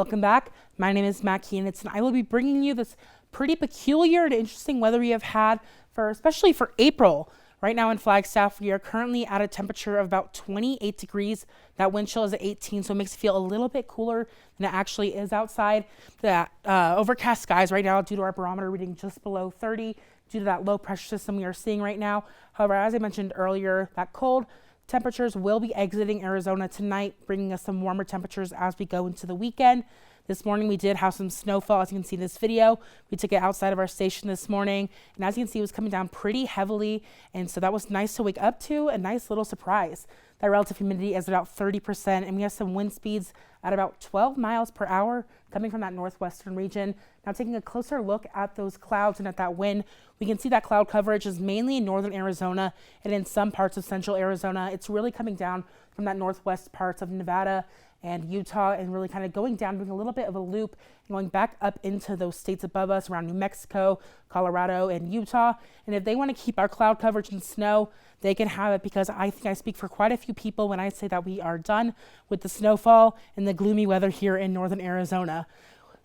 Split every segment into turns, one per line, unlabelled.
Welcome back. My name is Matt Kienitz, and I will be bringing you this pretty peculiar and interesting weather we have had especially for April. Right now in Flagstaff, we are currently at a temperature of about 28 degrees. That wind chill is at 18, so it makes it feel a little bit cooler than it actually is outside. That overcast skies right now due to our barometer reading just below 30 due to that low pressure system we are seeing right now. However, as I mentioned earlier, that cold temperatures will be exiting Arizona tonight, bringing us some warmer temperatures as we go into the weekend. This morning we did have some snowfall, as you can see in this video. We took it outside of our station this morning, and as you can see, it was coming down pretty heavily, and so that was nice to wake up to, a nice little surprise. That relative humidity is about 30%, and we have some wind speeds at about 12 miles per hour coming from that northwestern region. Now taking a closer look at those clouds and at that wind, we can see that cloud coverage is mainly in northern Arizona and in some parts of central Arizona. It's really coming down from that northwest parts of Nevada and Utah and really kind of going down, doing a little bit of a loop and going back up into those states above us around New Mexico, Colorado, and Utah. And if they want to keep our cloud coverage and snow, they can have it, because I think I speak for quite a few people when I say that we are done with the snowfall and the gloomy weather here in northern Arizona.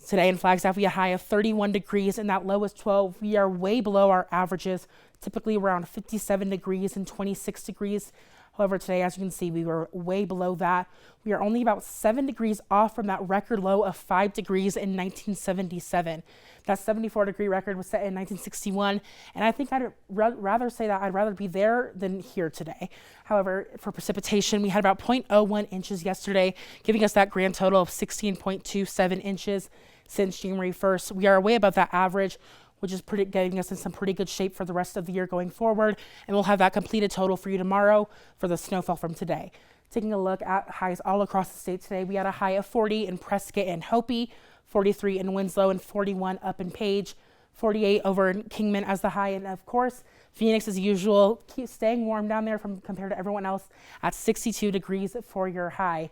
Today in Flagstaff, we had a high of 31 degrees and that low is 12. We are way below our averages, typically around 57 degrees and 26 degrees. However, today, as you can see, we were way below that. We are only about 7 degrees off from that record low of 5 degrees in 1977. That 74-degree record was set in 1961, and I think I'd rather say that I'd rather be there than here today. However, for precipitation, we had about 0.01 inches yesterday, giving us that grand total of 16.27 inches since January 1st. We are way above that average, which is getting us in some pretty good shape for the rest of the year going forward. And we'll have that completed total for you tomorrow for the snowfall from today. Taking a look at highs all across the state today, we had a high of 40 in Prescott and Hopi, 43 in Winslow, and 41 up in Page, 48 over in Kingman as the high. And of course, Phoenix, as usual, keeps staying warm down there compared to everyone else at 62 degrees for your high.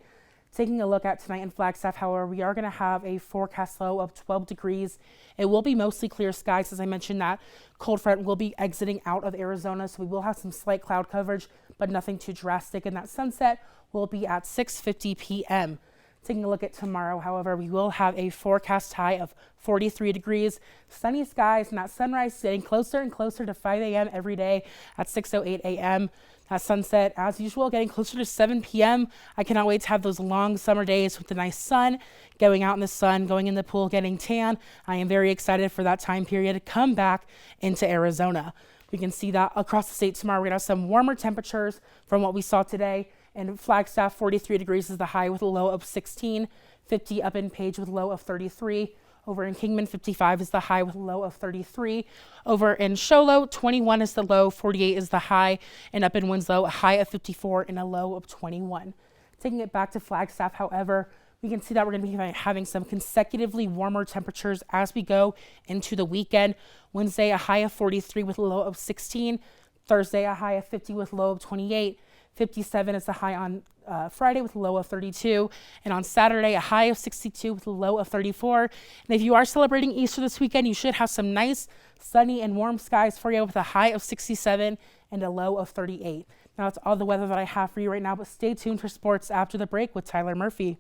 Taking a look at tonight in Flagstaff, however, we are going to have a forecast low of 12 degrees. It will be mostly clear skies. As I mentioned, that cold front will be exiting out of Arizona, so we will have some slight cloud coverage, but nothing too drastic. And that sunset will be at 6:50 p.m. Taking a look at tomorrow, however, we will have a forecast high of 43 degrees, sunny skies, and that sunrise getting closer and closer to 5 a.m. every day at 6:08 a.m. That sunset, as usual, getting closer to 7 p.m. I cannot wait to have those long summer days with the nice sun, going out in the sun, going in the pool, getting tan. I am very excited for that time period to come back into Arizona. We can see that across the state tomorrow. We're going to have some warmer temperatures from what we saw today. In Flagstaff, 43 degrees is the high with a low of 16, 50 up in Page with a low of 33. Over in Kingman, 55 is the high with a low of 33. Over in Show Low, 21 is the low, 48 is the high. And up in Winslow, a high of 54 and a low of 21. Taking it back to Flagstaff, however, we can see that we're going to be having some consecutively warmer temperatures as we go into the weekend. Wednesday, a high of 43 with a low of 16. Thursday, a high of 50 with a low of 28. 57 is the high on Friday with a low of 32. And on Saturday, a high of 62 with a low of 34. And if you are celebrating Easter this weekend, you should have some nice sunny and warm skies for you with a high of 67 and a low of 38. Now, that's all the weather that I have for you right now, but stay tuned for sports after the break with Tyler Murphy.